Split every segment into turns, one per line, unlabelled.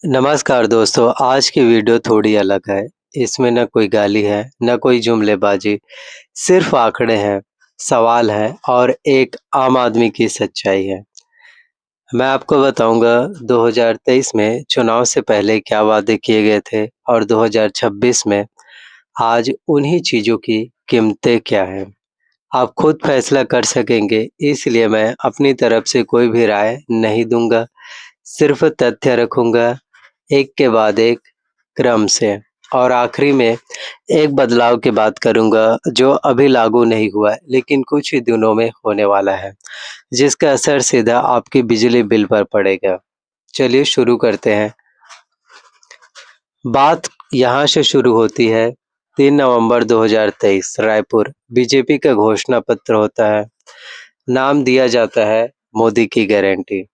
नमस्कार दोस्तों, आज की वीडियो थोड़ी अलग है। इसमें ना कोई गाली है, ना कोई जुमलेबाज़ी, सिर्फ़ आँकड़े हैं, सवाल हैं और एक आम आदमी की सच्चाई है। मैं आपको बताऊँगा 2023 में चुनाव से पहले क्या वादे किए गए थे और 2026 में आज उन्हीं चीज़ों की कीमतें क्या हैं। आप खुद फैसला कर सकेंगे, इसलिए मैं अपनी तरफ से कोई भी राय नहीं दूँगा, सिर्फ़ तथ्य रखूँगा, एक के बाद एक क्रम से और आखिरी में एक बदलाव की बात करूँगा जो अभी लागू नहीं हुआ है, लेकिन कुछ ही दिनों में होने वाला है, जिसका असर सीधा आपके बिजली बिल पर पड़ेगा। चलिए शुरू करते हैं। बात यहाँ से शुरू होती है 3 नवंबर 2023 रायपुर बीजेपी का घोषणा पत्र होता है। नाम दिया जाता है मोदी की गारंटी।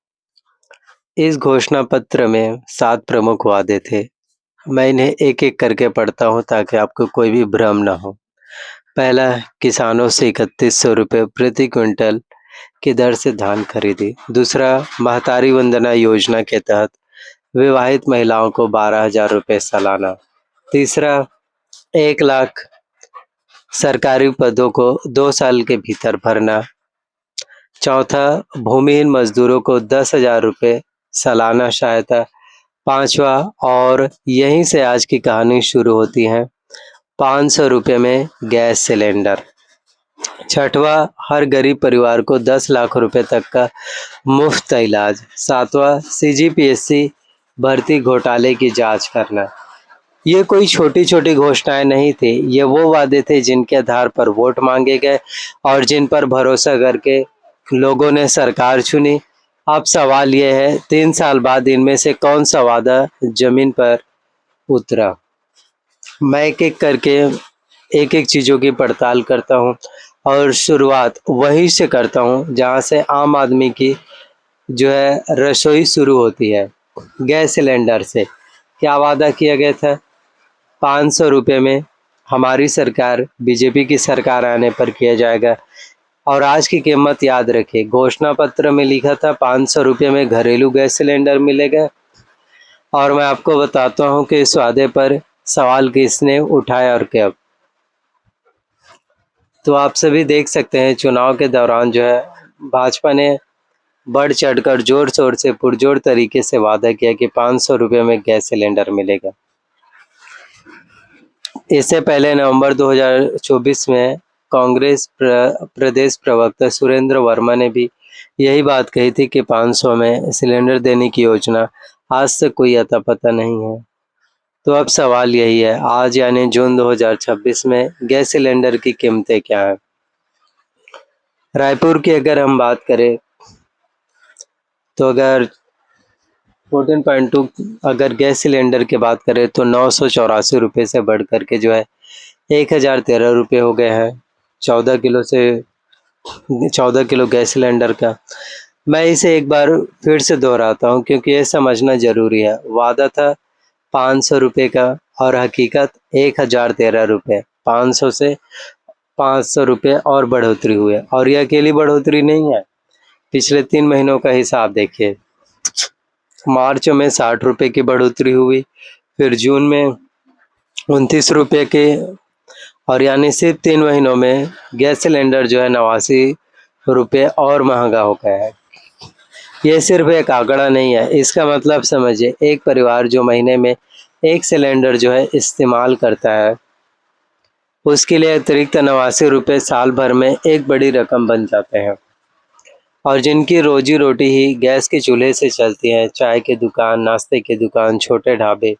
इस घोषणा पत्र में 7 प्रमुख वादे थे। मैं इन्हें एक-एक करके पढ़ता हूँ ताकि आपको कोई भी भ्रम ना हो। पहला, किसानों से 3100 रुपये प्रति क्विंटल की दर से धान खरीदी। दूसरा, महतारी वंदना योजना के तहत विवाहित महिलाओं को 12,000 रुपये सालाना। तीसरा, 1 लाख सरकारी पदों को 2 साल के भीतर भरना। चौथा, भूमिहीन मजदूरों को 10,000 रुपये सालाना सहायता। पाँचवा और यहीं से आज की कहानी शुरू होती है, 500 रुपये में गैस सिलेंडर। छठवां, हर गरीब परिवार को 10 लाख रुपए तक का मुफ्त इलाज। सातवां, सीजीपीएससी भर्ती घोटाले की जांच करना। ये कोई छोटी-छोटी घोषणाएं नहीं थी, ये वो वादे थे जिनके आधार पर वोट मांगे गए और जिन पर भरोसा करके लोगों ने सरकार चुनी। अब सवाल ये है 3 साल बाद इनमें से कौन सा वादा ज़मीन पर उतरा? मैं एक-एक करके एक-एक चीज़ों की पड़ताल करता हूँ और शुरुआत वहीं से करता हूँ जहाँ से आम आदमी की जो है रसोई शुरू होती है, गैस सिलेंडर से। क्या वादा किया गया था? 500 रुपये में हमारी सरकार बीजेपी की सरकार आने पर किया जाएगा और आज की कीमत याद रखिए, घोषणा पत्र में लिखा था 500 रुपये में घरेलू गैस सिलेंडर मिलेगा और मैं आपको बताता हूँ कि इस वादे पर सवाल किसने उठाया और कब। तो आप सभी देख सकते हैं चुनाव के दौरान जो है भाजपा ने बढ़ चढ़कर ज़ोर-शोर से पुरज़ोर तरीके से वादा किया कि 500 रुपये में गैस सिलेंडर मिलेगा। इससे पहले नवंबर 2024 में कांग्रेस प्रदेश प्रवक्ता सुरेंद्र वर्मा ने भी यही बात कही थी कि 500 में सिलेंडर देने की योजना आज तक कोई अता-पता नहीं है। तो अब सवाल यही है, आज यानी जून 2026 में गैस सिलेंडर की कीमतें क्या हैं? रायपुर की अगर हम बात करें तो अगर 14.2 अगर गैस सिलेंडर की बात करें तो 984 रुपये से बढ़ कर के जो है 1013 रुपये हो गए हैं 14 किलो गैस सिलेंडर का। मैं इसे एक बार फिर से दोहराता हूँ क्योंकि ये समझना ज़रूरी है। वादा था 500 रुपये का और हकीकत 1013 रुपये। 500 से 500 रुपये और बढ़ोतरी हुई है और ये अकेली बढ़ोतरी नहीं है। पिछले 3 महीनों का हिसाब देखिए। मार्च में 60 रुपये की बढ़ोतरी हुई, फिर जून में 29 रुपये के और यानी सिर्फ 3 महीनों में गैस सिलेंडर जो है 89 रुपये और महंगा हो गया है। ये सिर्फ एक आंकड़ा नहीं है, इसका मतलब समझिए एक परिवार जो महीने में 1 सिलेंडर जो है इस्तेमाल करता है, उसके लिए अतिरिक्त 89 रुपये साल भर में एक बड़ी रकम बन जाते हैं। और जिनकी रोजी-रोटी ही गैस के चूल्हे से चलती है, चाय की दुकान, नाश्ते की दुकान, छोटे ढाबे,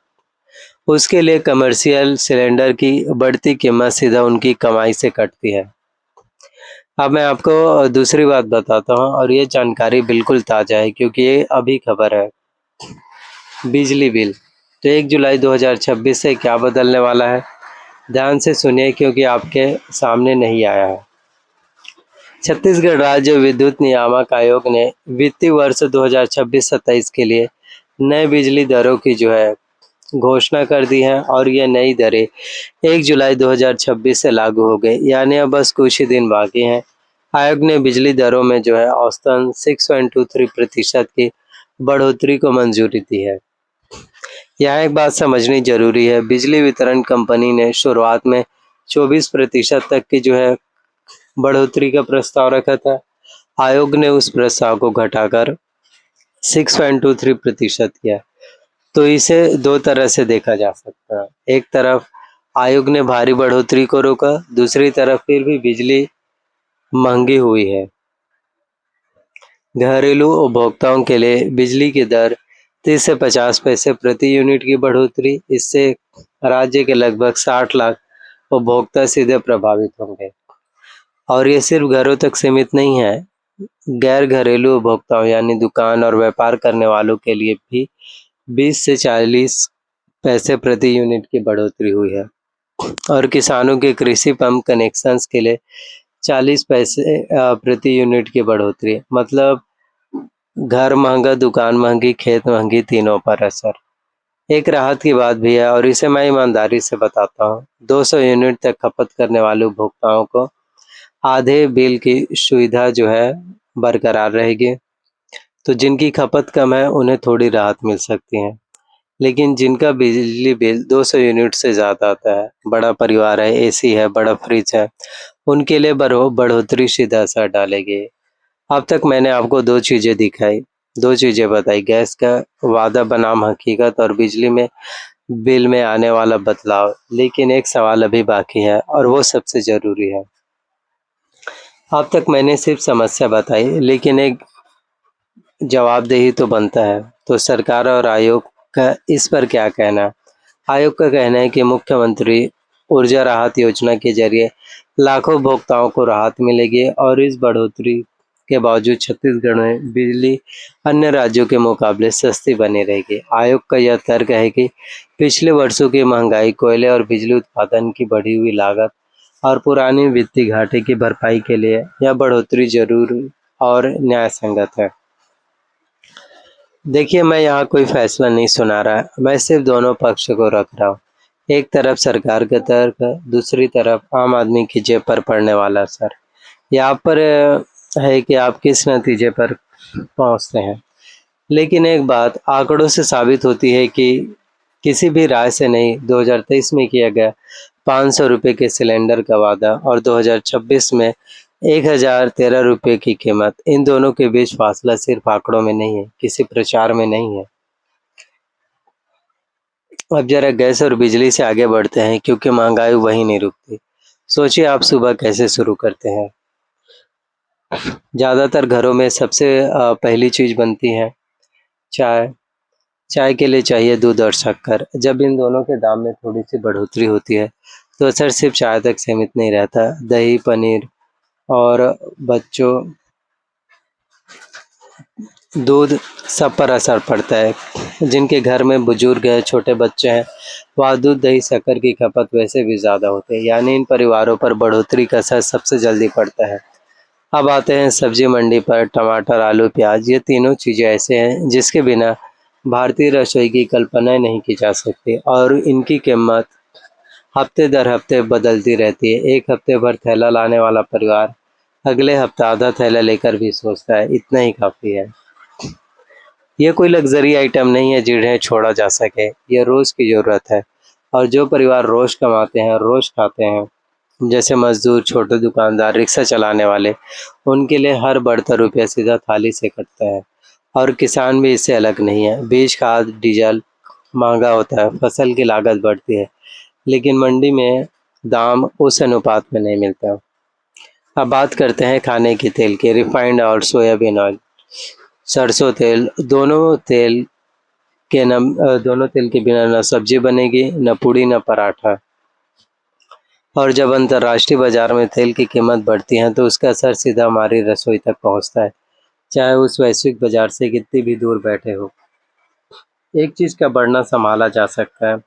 उसके लिए कमर्शियल सिलेंडर की बढ़ती कीमत सीधा उनकी कमाई से कटती है। अब मैं आपको दूसरी बात बताता हूँ और ये जानकारी बिल्कुल ताज़ा है क्योंकि ये अभी खबर है। बिजली बिल, तो 1 जुलाई 2026 से क्या बदलने वाला है? ध्यान से सुनिए क्योंकि आपके सामने नहीं आया है। छत्तीसगढ़ राज्य विद्युत नियामक आयोग ने वित्तीय वर्ष 2026-27 के लिए नए बिजली दरों की जो है घोषणा कर दी है और ये नई दरें 1 जुलाई 2026 से लागू हो गई, यानी अब बस कुछ ही दिन बाकी हैं। आयोग ने बिजली दरों में जो है औसतन 6.23% की बढ़ोतरी को मंजूरी दी है। यहाँ एक बात समझनी जरूरी है, बिजली वितरण कंपनी ने शुरुआत में 24% तक की जो है बढ़ोतरी का प्रस्ताव रखा था। आयोग ने उस प्रस्ताव को घटाकर 6.23% किया। तो इसे दो तरह से देखा जा सकता है। एक तरफ आयोग ने भारी बढ़ोतरी को रोका, दूसरी तरफ फिर भी बिजली महंगी हुई है। घरेलू उपभोक्ताओं के लिए बिजली की दर 30 से 50 पैसे प्रति यूनिट की बढ़ोतरी, इससे राज्य के लगभग 60 लाख उपभोक्ता सीधे प्रभावित होंगे। और ये सिर्फ घरों तक सीमित नहीं है, गैर घरेलू उपभोक्ताओं यानी दुकान और व्यापार करने वालों के लिए भी 20 से 40 पैसे प्रति यूनिट की बढ़ोतरी हुई है। और किसानों के कृषि पंप कनेक्शंस के लिए 40 पैसे प्रति यूनिट की बढ़ोतरी। मतलब घर महंगा, दुकान महंगी, खेत महंगी, तीनों पर असर। एक राहत की बात भी है और इसे मैं ईमानदारी से बताता हूँ। 200 यूनिट तक खपत करने वाले उपभोक्ताओं को आधे बिल की सुविधा जो है बरकरार रहेगी। तो जिनकी खपत कम है उन्हें थोड़ी राहत मिल सकती है, लेकिन जिनका बिजली बिल 200 यूनिट से ज़्यादा आता है, बड़ा परिवार है, एसी है, बड़ा फ्रिज है, उनके लिए बढ़ोतरी सीधा असर डालेगी। अब तक मैंने आपको दो चीज़ें दिखाई, दो चीज़ें बताई, गैस का वादा बनाम हकीकत और बिजली में बिल में आने वाला बदलाव। लेकिन एक सवाल अभी बाकी है और वो सबसे ज़रूरी है। अब तक मैंने सिर्फ समस्या बताई, लेकिन एक जवाबदेही तो बनता है। तो सरकार और आयोग का इस पर क्या कहना? आयोग का कहना है कि मुख्यमंत्री ऊर्जा राहत योजना के जरिए लाखों उपभोक्ताओं को राहत मिलेगी और इस बढ़ोतरी के बावजूद छत्तीसगढ़ में बिजली अन्य राज्यों के मुकाबले सस्ती बनी रहेगी। आयोग का यह तर्क है कि पिछले वर्षों की महंगाई, कोयले और बिजली उत्पादन की बढ़ी हुई लागत और पुरानी वित्तीय घाटे की भरपाई के लिए यह बढ़ोतरी जरूरी और न्याय संगत है। देखिए, मैं यहाँ कोई फैसला नहीं सुना रहा, मैं सिर्फ दोनों पक्ष को रख रहा हूँ। एक तरफ सरकार का तर्क, दूसरी तरफ आम आदमी की जेब पर पड़ने वाला असर। यहाँ पर है कि आप किस नतीजे पर पहुँचते हैं। लेकिन एक बात आंकड़ों से साबित होती है कि किसी भी राय से नहीं, 2023 में किया गया 500 रुपये के सिलेंडर का वादा और 2026 में 1013 रुपये की कीमत, इन दोनों के बीच फासला सिर्फ आंकड़ों में नहीं है, किसी प्रचार में नहीं है। अब जरा गैस और बिजली से आगे बढ़ते हैं, क्योंकि महंगाई वहीं नहीं रुकती। सोचिए, आप सुबह कैसे शुरू करते हैं? ज़्यादातर घरों में सबसे पहली चीज़ बनती है चाय। चाय के लिए चाहिए दूध और शक्कर। जब इन दोनों के दाम में थोड़ी सी बढ़ोतरी होती है, तो असर सिर्फ चाय तक सीमित नहीं रहता। दही, पनीर और बच्चों दूध, सब पर असर पड़ता है। जिनके घर में बुजुर्ग है, छोटे बच्चे हैं, वहाँ दूध, दही, शक्कर की खपत वैसे भी ज़्यादा होती है, यानी इन परिवारों पर बढ़ोतरी का असर सबसे जल्दी पड़ता है। अब आते हैं सब्जी मंडी पर। टमाटर, आलू, प्याज, ये तीनों चीज़ें ऐसे हैं जिसके बिना भारतीय रसोई की कल्पना ही नहीं की जा सकती और इनकी कीमत हफ्ते दर हफ्ते बदलती रहती है। एक हफ्ते भर थैला लाने वाला परिवार अगले हफ्ता आधा थैला लेकर भी सोचता है इतना ही काफ़ी है। ये कोई लग्जरी आइटम नहीं है जिन्हें छोड़ा जा सके, ये रोज़ की ज़रूरत है। और जो परिवार रोज़ कमाते हैं, रोज़ खाते हैं, जैसे मजदूर, छोटे दुकानदार, रिक्शा चलाने वाले, उनके लिए हर बढ़ता रुपया सीधा थाली से कटता है। और किसान भी इससे अलग नहीं है। बीज, खाद, डीजल महंगा होता है, फसल की लागत बढ़ती है, लेकिन मंडी में दाम उस अनुपात में नहीं मिलता। अब बात करते हैं खाने के तेल की। रिफाइंड और सोयाबीन ऑयल, सरसों तेल, दोनों तेल के बिना न सब्जी बनेगी, न पूड़ी, न पराठा। और जब अंतर्राष्ट्रीय बाजार में तेल की कीमत बढ़ती है, तो उसका असर सीधा हमारी रसोई तक पहुंचता है, चाहे उस वैश्विक बाजार से कितनी भी दूर बैठे हो। एक चीज़ का बढ़ना संभाला जा सकता है,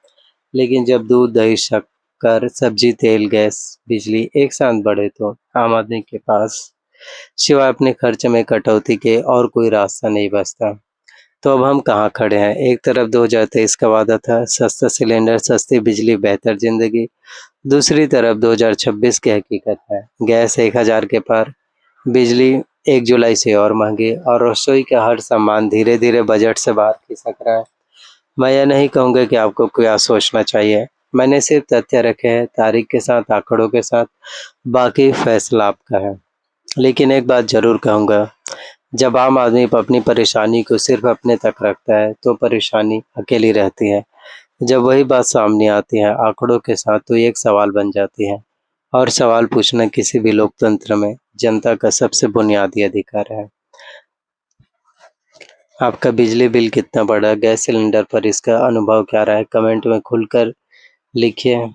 लेकिन जब दूध, दही, शक्कर, सब्जी, तेल, गैस, बिजली एक साथ बढ़े, तो आम आदमी के पास सिवाय अपने खर्च में कटौती के और कोई रास्ता नहीं बचता। तो अब हम कहाँ खड़े हैं? एक तरफ 2023 का वादा था, सस्ता सिलेंडर, सस्ती बिजली, बेहतर ज़िंदगी। दूसरी तरफ 2026 की हकीकत है, गैस 1000 के पार, बिजली 1 जुलाई से और महंगी, और रसोई का हर सामान धीरे धीरे बजट से बाहर खिसक रहा है। मैं यह नहीं कहूँगा कि आपको क्या सोचना चाहिए। मैंने सिर्फ तथ्य रखे हैं, तारीख के साथ, आंकड़ों के साथ, बाकी फैसला आपका है। लेकिन एक बात ज़रूर कहूँगा, जब आम आदमी अपनी परेशानी को सिर्फ अपने तक रखता है, तो परेशानी अकेली रहती है। जब वही बात सामने आती है आंकड़ों के साथ, तो एक सवाल बन जाती है, और सवाल पूछना किसी भी लोकतंत्र में जनता का सबसे बुनियादी अधिकार है। आपका बिजली बिल कितना बढ़ा, गैस सिलेंडर पर इसका अनुभव क्या रहा है, कमेंट में खुलकर लिखिए।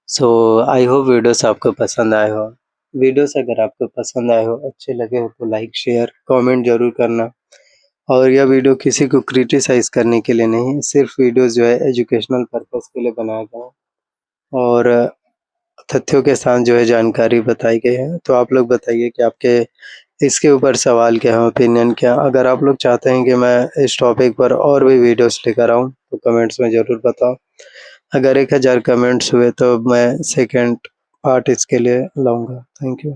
सो आई होप वीडियोस आपको पसंद आए हो। वीडियोस अगर आपको पसंद आए हो, अच्छे लगे हो, तो लाइक शेयर कमेंट ज़रूर करना। और यह वीडियो किसी को क्रिटिसाइज़ करने के लिए नहीं, सिर्फ वीडियोस जो है एजुकेशनल पर्पस के लिए बनाया गया है, और तथ्यों के साथ जो है जानकारी बताई गई है। तो आप लोग बताइए कि आपके इसके ऊपर सवाल क्या है, ओपिनियन क्या? अगर आप लोग चाहते हैं कि मैं इस टॉपिक पर और भी वीडियोस लेकर आऊँ, तो कमेंट्स में ज़रूर बताओ। अगर 1000 कमेंट्स हुए तो मैं सेकंड पार्ट इसके लिए लाऊँगा। Thank you.